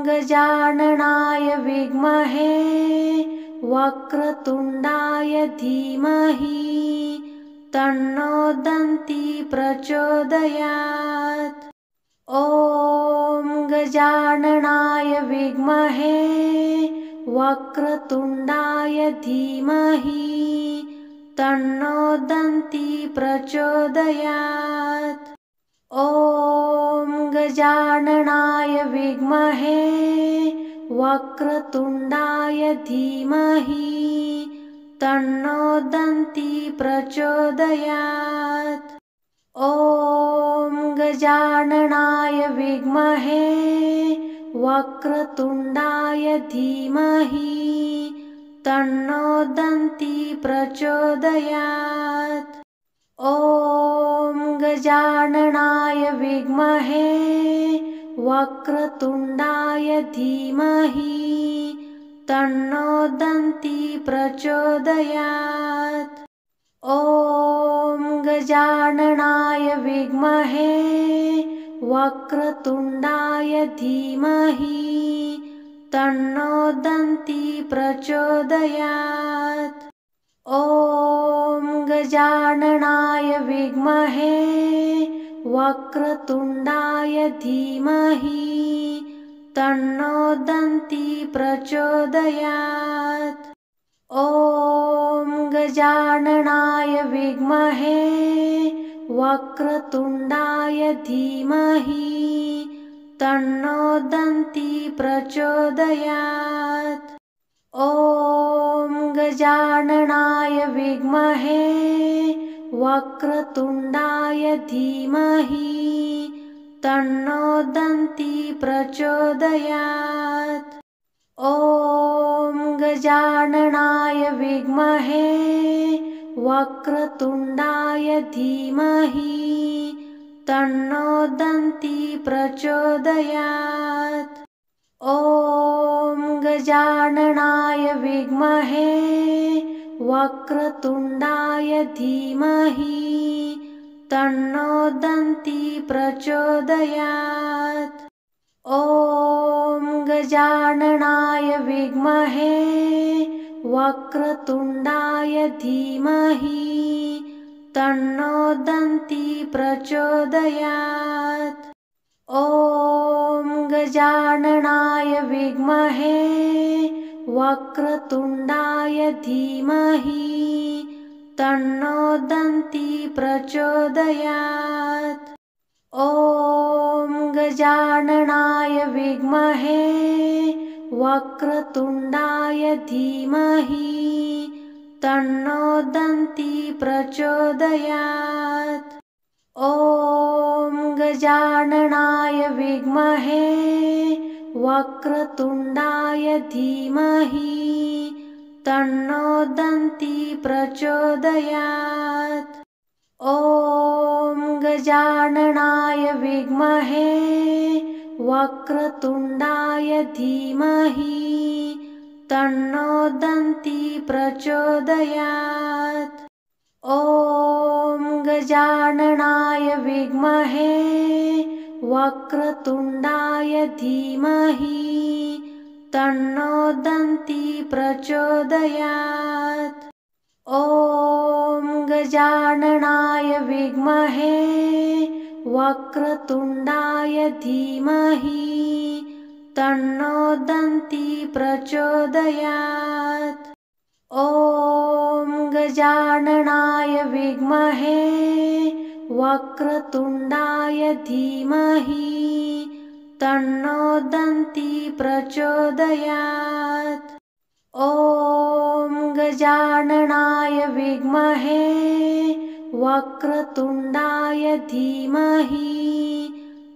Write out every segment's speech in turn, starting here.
गजाननाय विद्महे वक्रतुण्डाय धीमहि तन्नो दन्ती प्रचोदयात्। ॐ गजाननाय विद्महे वक्रतुण्डाय धीमहि तन्नो दन्ती प्रचोदयात्। ॐ गजाननाय विद्महे वक्रतुण्डाय धीमहि तन्नो दन्ती प्रचोदयात्। ॐ गजाननाय विद्महे वक्रतुण्डाय धीमहि तन्नो दन्ती प्रचोदयात्। ॐ गजाननाय विद्महे वक्रतुण्डाय धीमहि तन्नो दन्ती प्रचोदयात्। ॐ गजाननाय विद्महे वक्रतुण्डाय धीमहि तन्नो दन्ती प्रचोदयात्। ॐ गजाननाय विद्महे वक्रतुण्डाय धीमहि तन्नो दन्ती प्रचोदयात्। ॐ गजाननाय विद्महे वक्रतुण्डाय धीमहि तन्नो दन्ती प्रचोदयात्। ॐ गजाननाय विद्महे वक्रतुण्डाय धीमहि तन्नो दन्ती प्रचोदयात्। ॐ गजाननाय विद्महे वक्रतुण्डाय धीमहि तन्नो दन्ती प्रचोदयात्। ॐ गजाननाय विद्महे वक्रतुण्डाय धीमहि तन्नो दन्ती प्रचोदयात्। ॐ गजाननाय विद्महे वक्रतुण्डाय धीमहि तन्नो दन्ती प्रचोदयात्। ॐ गजाननाय विद्महे वक्रतुण्डाय धीमहि तन्नो दन्ती प्रचोदयात्। ॐ गजाननाय विद्महे वक्रतुण्डाय धीमहि तन्नो दन्ती प्रचोदयात्। ॐ गजाननाय विद्महे वक्रतुण्डाय धीमहि तन्नो दन्ती प्रचोदयात्। ॐ गजाननाय विद्महे वक्रतुण्डाय धीमहि तन्नो दन्ती प्रचोदयात्। ॐ गजाननाय विद्महे वक्रतुण्डाय धीमहि तन्नो दन्ती प्रचोदयात्। ॐ गजाननाय विद्महे वक्रतुण्डाय धीमहि तन्नो दन्ती प्रचोदयात्। ॐ गजाननाय विद्महे वक्रतुण्डाय धीमहि तन्नो दन्ती प्रचोदयात्। ॐ गजाननाय विद्महे वक्रतुण्डाय धीमहि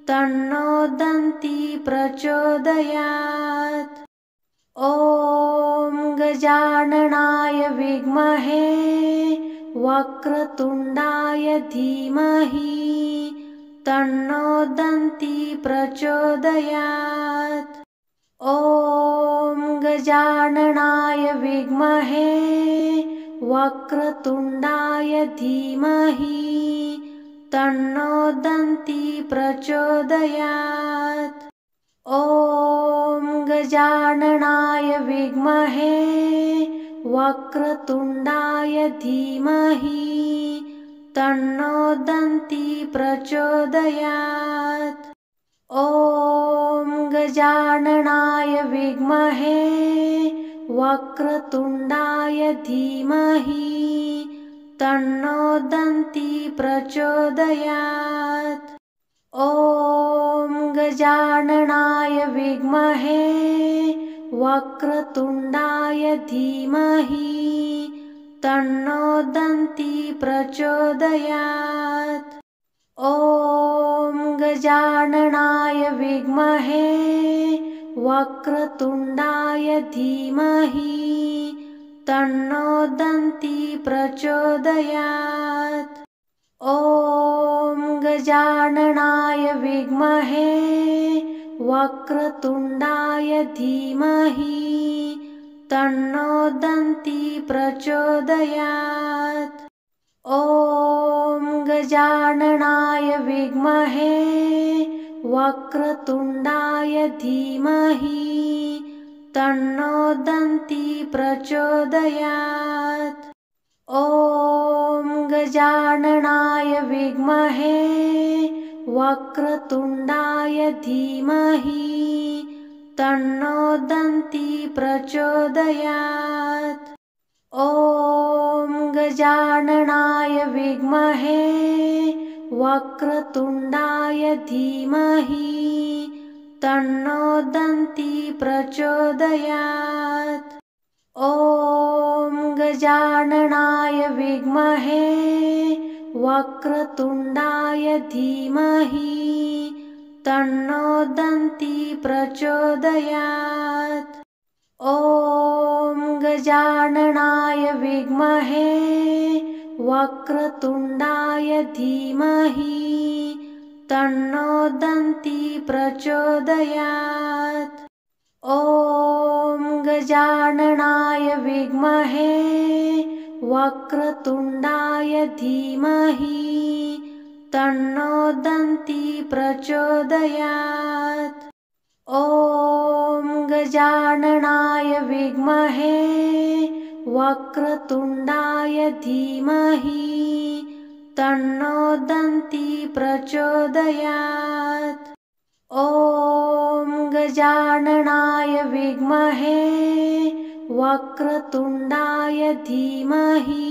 तन्नो दन्ती प्रचोदयात्। ॐ गजाननाय विद्महे वक्रतुण्डाय धीमहि तन्नो दन्ती प्रचोदयात्। ॐ गजाननाय विद्महे वक्रतुण्डाय धीमहि तन्नो दन्ती प्रचोदयात्। ॐ गजाननाय विद्महे वक्रतुण्डाय धीमहि तन्नो दन्ती प्रचोदयात्। ॐ गजाननाय विद्महे वक्रतुण्डाय धीमहि तन्नो दन्ती प्रचोदयात्। ॐ गजाननाय विद्महे वक्रतुण्डाय धीमहि तन्नो दन्ती प्रचोदयात्। ॐ गजाननाय विद्महे वक्रतुण्डाय धीमहि तन्नो दन्ती प्रचोदयात्। ॐ गजाननाय विद्महे वक्रतुण्डाय धीमहि तन्नो दन्ती प्रचोदयात्। ॐ गजाननाय विद्महे वक्रतुण्डाय धीमहि तन्नो दन्ती प्रचोदयात्। ॐ गजाननाय विद्महे वक्रतुण्डाय धीमहि तन्नो दन्ती प्रचोदयात्। ॐ गजाननाय विद्महे वक्रतुण्डाय धीमहि तन्नो दन्ती प्रचोदयात्। ॐ गजाननाय विद्महे वक्रतुण्डाय धीमहि तन्नो दन्ती प्रचोदयात्। ॐ गजाननाय विद्महे वक्रतुण्डाय धीमहि तन्नो दन्ती प्रचोदयात्। ॐ गजाननाय विद्महे वक्रतुण्डाय धीमहि तन्नो दन्ती प्रचोदयात्। ॐ गजाननाय विद्महे वक्रतुण्डाय धीमहि तन्नो दन्ती प्रचोदयात्। ॐ गजाननाय विद्महे वक्रतुण्डाय धीमहि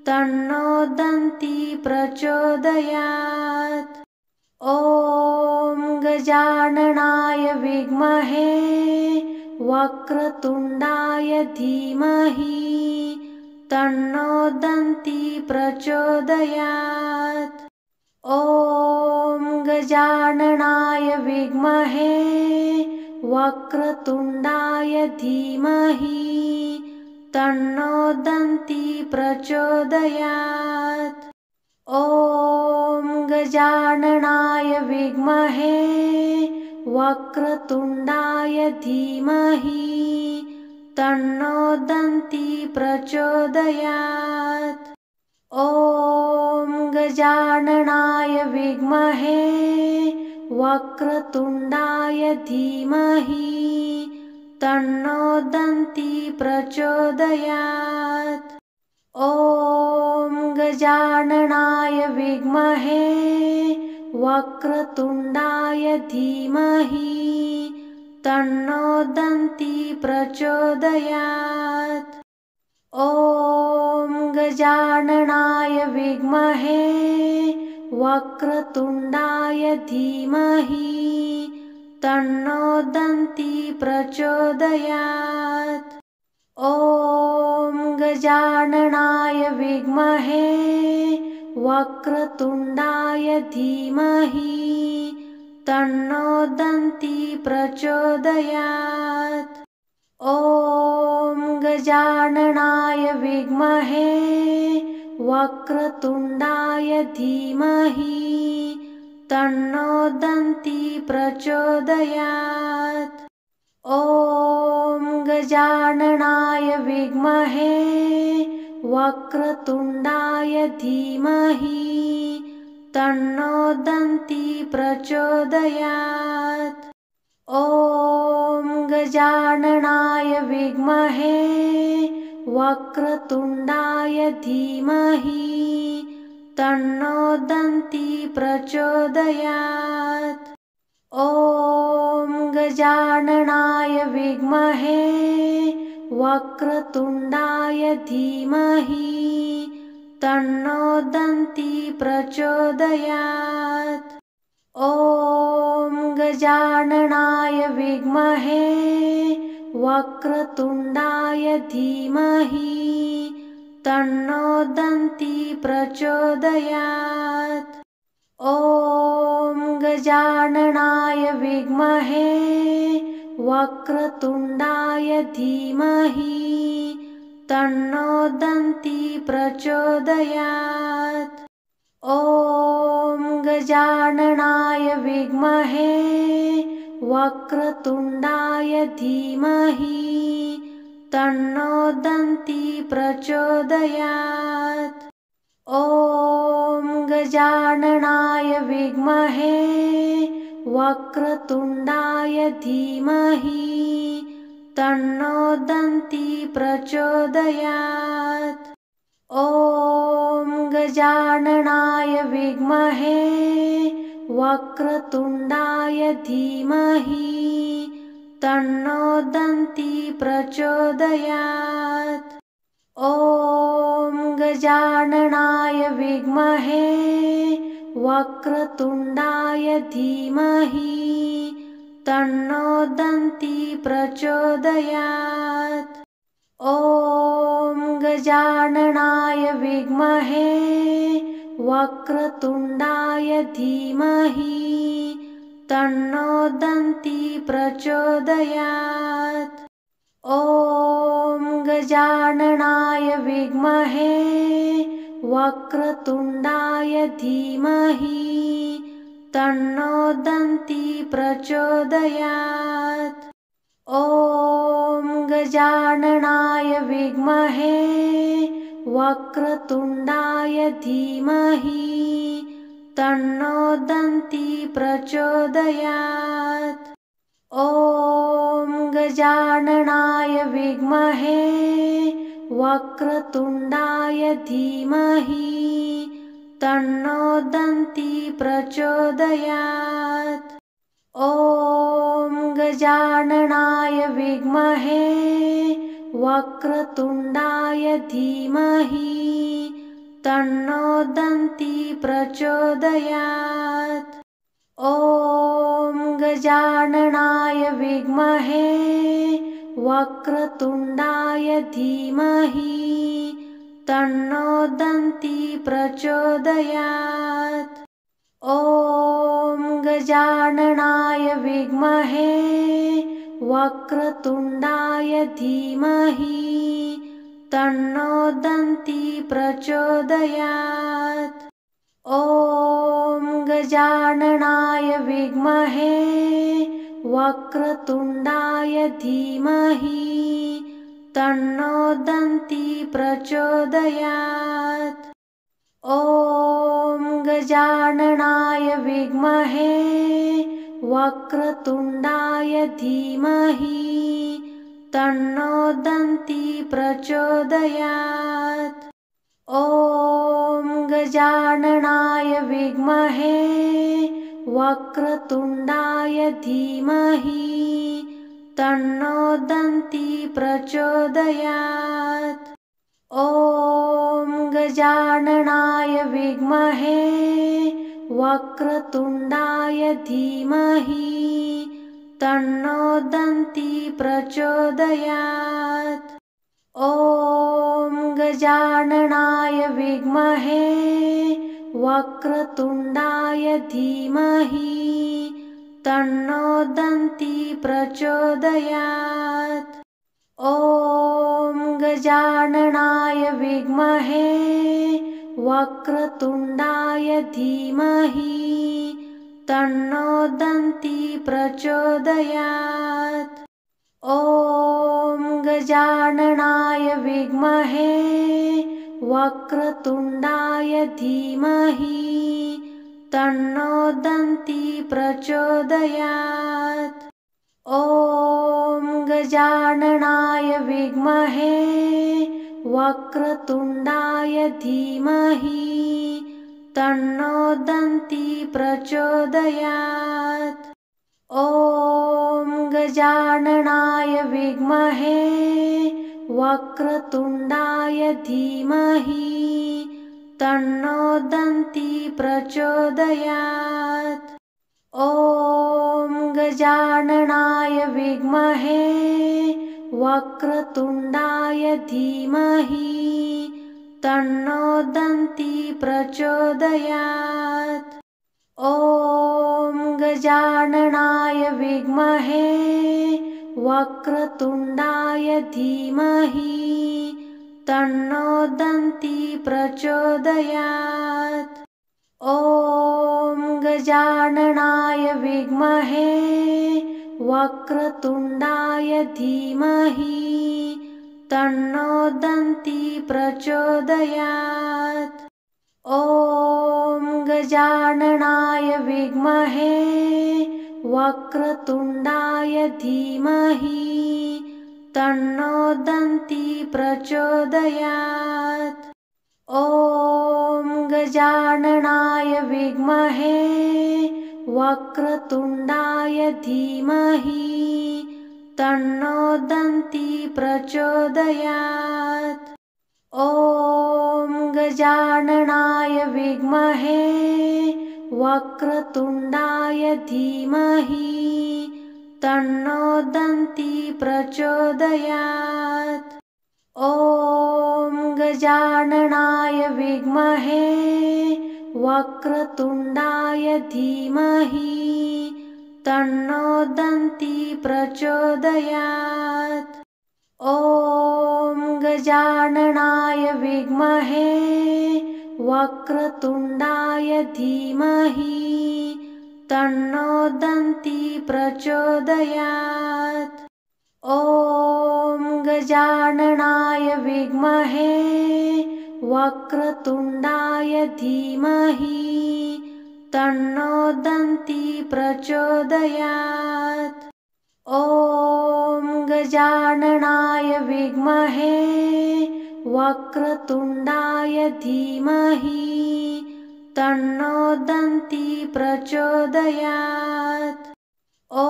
तन्नो दन्ती प्रचोदयात्। ॐ गजाननाय विद्महे वक्रतुण्डाय धीमहि तन्नो दन्ती प्रचोदयात्। ॐ गजाननाय विद्महे वक्रतुण्डाय धीमहि तन्नो दन्ती प्रचोदयात्। ॐ गजाननाय विद्महे वक्रतुण्डाय धीमहि तन्नो दन्ती प्रचोदयात्। ॐ गजाननाय विद्महे वक्रतुण्डाय धीमहि तन्नो दन्ती प्रचोदयात्। ॐ गजाननाय विद्महे वक्रतुण्डाय धीमहि तन्नो दन्ती प्रचोदयात्। ॐ गजाननाय विद्महे वक्रतुण्डाय धीमहि तन्नो दन्ती प्रचोदयात्। ॐ गजाननाय विद्महे वक्रतुण्डाय धीमहि तन्नो दन्ती प्रचोदयात्। ॐ गजाननाय विद्महे वक्रतुण्डाय धीमहि तन्नो दन्ती प्रचोदयात्। ॐ गजाननाय विद्महे वक्रतुण्डाय धीमहि तन्नो दन्ती प्रचोदयात्। ॐ गजाननाय विद्महे वक्रतुण्डाय धीमहि तन्नो दन्ती प्रचोदयात्। ॐ गजाननाय विद्महे वक्रतुण्डाय धीमहि तन्नो दन्ती प्रचोदयात्। ॐ गजाननाय विद्महे वक्रतुण्डाय धीमहि तन्नो दन्ती प्रचोदयात्। ॐ गजाननाय विद्महे वक्रतुण्डाय धीमहि तन्नो दन्ती प्रचोदयात्। ॐ गजाननाय विद्महे वक्रतुण्डाय धीमहि तन्नो दन्ती प्रचोदयात्। ॐ गजाननाय विद्महे वक्रतुण्डाय धीमहि तन्नो दन्ती प्रचोदयात्। ॐ गजाननाय विद्महे वक्रतुण्डाय धीमहि तन्नो दन्ती प्रचोदयात्। ॐ गजाननाय विद्महे वक्रतुण्डाय धीमहि तन्नो दन्ती प्रचोदयात्। ॐ गजाननाय विद्महे वक्रतुण्डाय धीमहि तन्नो दन्ती प्रचोदयात्। ॐ गजाननाय विद्महे वक्रतुण्डाय धीमहि तन्नो दन्ती प्रचोदयात्। ॐ गजाननाय विद्महे वक्रतुण्डाय धीमहि तन्नो दन्ती प्रचोदयात्। ॐ गजाननाय विद्महे वक्रतुण्डाय धीमहि तन्नो दन्ती प्रचोदयात्। ॐ गजाननाय विद्महे वक्रतुण्डाय धीमहि तन्नो दन्ती प्रचोदयात्। ॐ गजाननाय विद्महे वक्रतुण्डाय धीमहि तन्नो दन्ती प्रचोदयात्। ॐ गजाननाय विद्महे वक्रतुण्डाय धीमहि तन्नो दन्ती प्रचोदयात्। ॐ गजाननाय विद्महे वक्रतुण्डाय धीमहि तन्नो दन्ती प्रचोदयात्। ॐ गजाननाय विद्महे वक्रतुण्डाय धीमहि तन्नो दन्ती प्रचोदयात्। ॐ गजाननाय विद्महे वक्रतुण्डाय धीमहि तन्नो दन्ती प्रचोदयात्। ॐ गजाननाय विद्महे वक्रतुण्डाय धीमहि तन्नो दन्ती प्रचोदयात्। ॐ गजाननाय विद्महे वक्रतुण्डाय धीमहि तन्नो दन्ती प्रचोदयात्। ॐ गजाननाय विद्महे वक्रतुण्डाय धीमहि तन्नो दन्ती प्रचोदयात्। ॐ गजाननाय विद्महे वक्रतुण्डाय धीमहि तन्नो दन्ती प्रचोदयात्। ॐ गजाननाय विद्महे वक्रतुण्डाय धीमहि तन्नो दन्ती प्रचोदयात्। ॐ गजाननाय विद्महे वक्रतुण्डाय धीमहि तन्नो दन्ती प्रचोदयात्। ॐ गजाननाय विद्महे वक्रतुण्डाय धीमहि तन्नो दन्ती प्रचोदयात्। ॐ गजाननाय विद्महे वक्रतुण्डाय धीमहि तन्नो दन्ती प्रचोदयात्। ॐ गजाननाय विद्महे वक्रतुण्डाय धीमहि तन्नो दन्ती प्रचोदयात्। ॐ गजाननाय विद्महे वक्रतुण्डाय धीमहि तन्नो दन्ती प्रचोदयात्। ॐ गजाननाय विद्महे वक्रतुण्डाय धीमहि तन्नो दन्ती प्रचोदयात्। ॐ गजाननाय विद्महे वक्रतुण्डाय धीमहि तन्नो दन्ती प्रचोदयात्। ॐ गजाननाय विद्महे वक्रतुण्डाय धीमहि तन्नो दन्ती प्रचोदयात्। ॐ गजाननाय विद्महे वक्रतुण्डाय धीमहि तन्नो दन्ती प्रचोदयात्। ॐ गजाननाय विद्महे वक्रतुण्डाय धीमहि तन्नो दन्ती प्रचोदयात्। ॐ गजाननाय विद्महे वक्रतुण्डाय धीमहि तन्नो दन्ती प्रचोदयात्। ॐ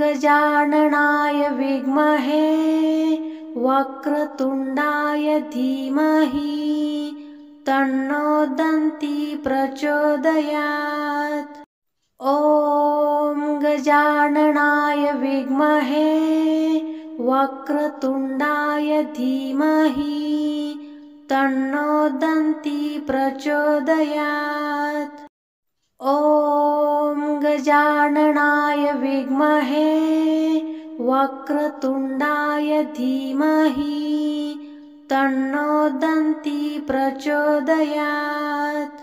गजाननाय विद्महे वक्रतुण्डाय धीमहि तन्नो दन्ती प्रचोदयात्। ॐ गजाननाय विद्महे वक्रतुण्डाय धीमहि तन्नो दन्ती प्रचोदयात्। ॐ गजाननाय विद्महे वक्रतुण्डाय धीमहि तन्नो दन्ती प्रचोदयात्।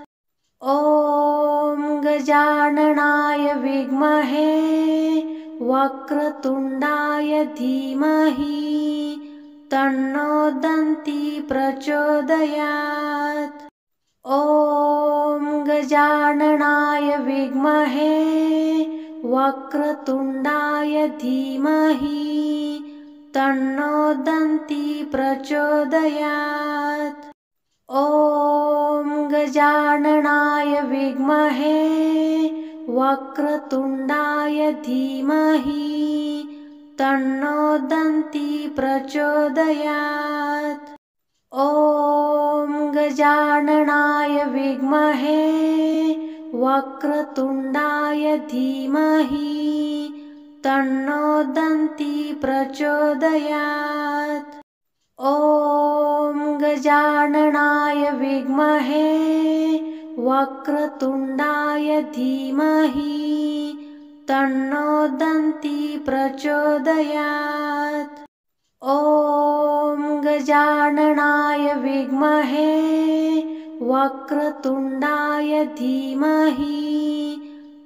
ॐ गजाननाय विद्महे वक्रतुण्डाय धीमहि तन्नो दन्ती प्रचोदयात्। ॐ गजाननाय विद्महे वक्रतुण्डाय धीमहि तन्नो दन्ती प्रचोदयात्। ॐ गजाननाय विद्महे वक्रतुण्डाय धीमहि तन्नो दन्ती प्रचोदयात्। ॐ गजाननाय विद्महे वक्रतुण्डाय धीमहि तन्नो दन्ती प्रचोदयात्। ॐ गजाननाय विद्महे वक्रतुण्डाय धीमहि तन्नो दन्ती प्रचोदयात्। ॐ गजाननाय विद्महे वक्रतुण्डाय धीमहि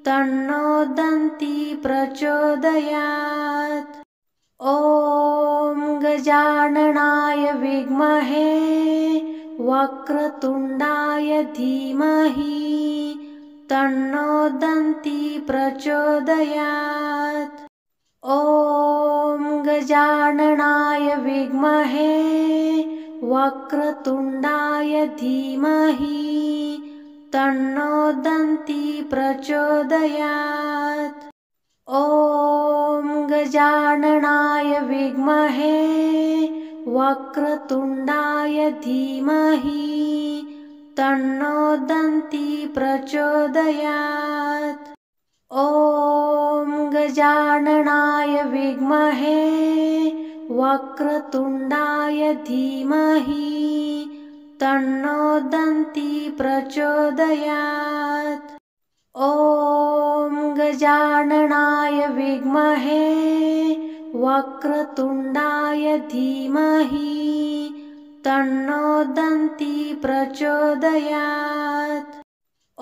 तन्नो दन्ती प्रचोदयात्। ॐ गजाननाय विद्महे वक्रतुण्डाय धीमहि तन्नो दन्ती प्रचोदयात्। ॐ गजाननाय विद्महे वक्रतुण्डाय धीमहि तन्नो दन्ती प्रचोदयात्। ॐ गजाननाय विद्महे वक्रतुण्डाय धीमहि तन्नो दन्ती प्रचोदयात्। ॐ गजाननाय विद्महे वक्रतुण्डाय धीमहि तन्नो दन्ती प्रचोदयात्। ॐ गजाननाय विद्महे वक्रतुण्डाय धीमहि तन्नो दन्ती प्रचोदयात्।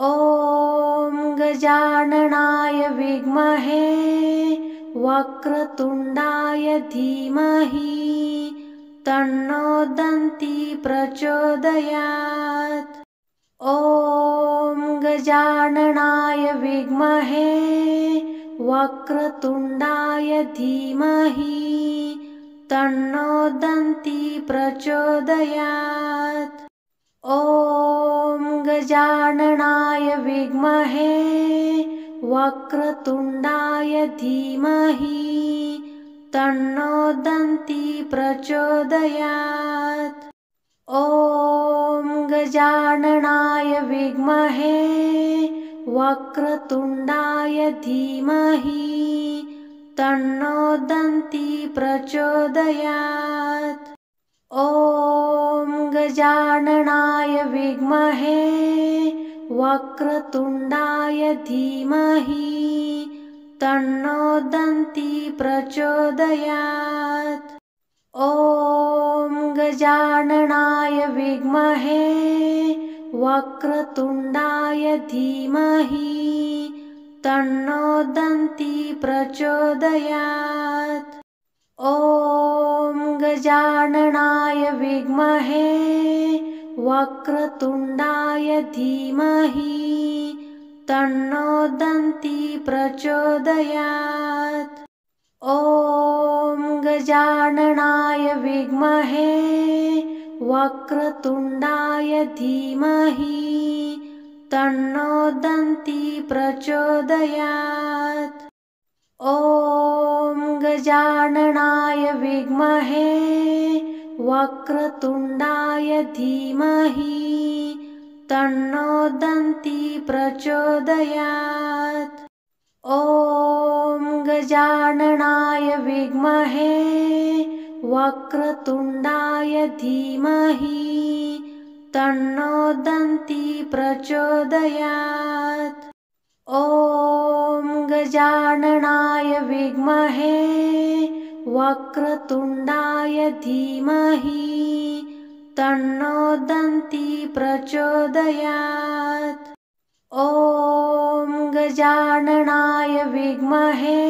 ॐ गजाननाय विद्महे वक्रतुण्डाय धीमहि तन्नो दन्ती प्रचोदयात्। ॐ गजाननाय विद्महे वक्रतुण्डाय धीमहि तन्नो दन्ती प्रचोदयात्। ॐ गजाननाय विद्महे वक्रतुण्डाय धीमहि तन्नो दन्ती प्रचोदयात्। ॐ गजाननाय विद्महे वक्रतुण्डाय धीमहि तन्नो दन्ती प्रचोदयात्। ॐ गजाननाय विद्महे वक्रतुण्डाय धीमहि तन्नो दन्ती प्रचोदयात्। ॐ गजाननाय विद्महे वक्रतुण्डाय धीमहि तन्नो दन्ती प्रचोदयात्। ॐ गजाननाय विद्महे वक्रतुण्डाय धीमहि तन्नो दन्ती प्रचोदयात्। ॐ गजाननाय विद्महे वक्रतुण्डाय धीमहि तन्नो दन्ती प्रचोदयात्। ॐ गजाननाय विद्महे वक्रतुण्डाय धीमहि तन्नो दन्ती प्रचोदयात्। ॐ गजाननाय विद्महे वक्रतुण्डाय धीमहि तन्नो दन्ती प्रचोदयात्। ॐ गजाननाय विद्महे वक्रतुण्डाय धीमहि तन्नो दन्ती प्रचोदयात्। ॐ गजाननाय विद्महे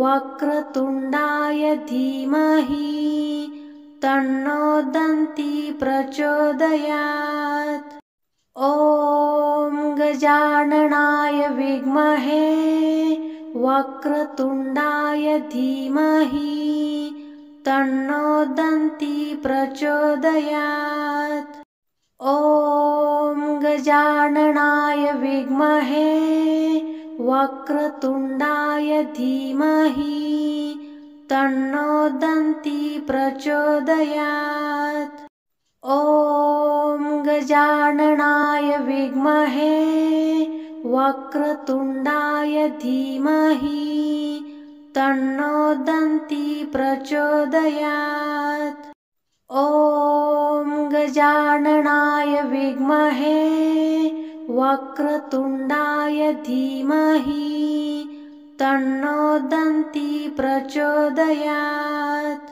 वक्रतुण्डाय धीमहि तन्नो दन्ती प्रचोदयात्। ॐ गजाननाय विद्महे वक्रतुण्डाय धीमहि तन्नो दन्ती प्रचोदयात्। ॐ गजाननाय विद्महे वक्रतुण्डाय धीमहि तन्नो दन्ती प्रचोदयात्। ॐ गजाननाय विद्महे वक्रतुण्डाय धीमहि तन्नो दन्ती प्रचोदयात्। ॐ गजाननाय विद्महे वक्रतुण्डाय धीमहि तन्नो दन्ती प्रचोदयात्।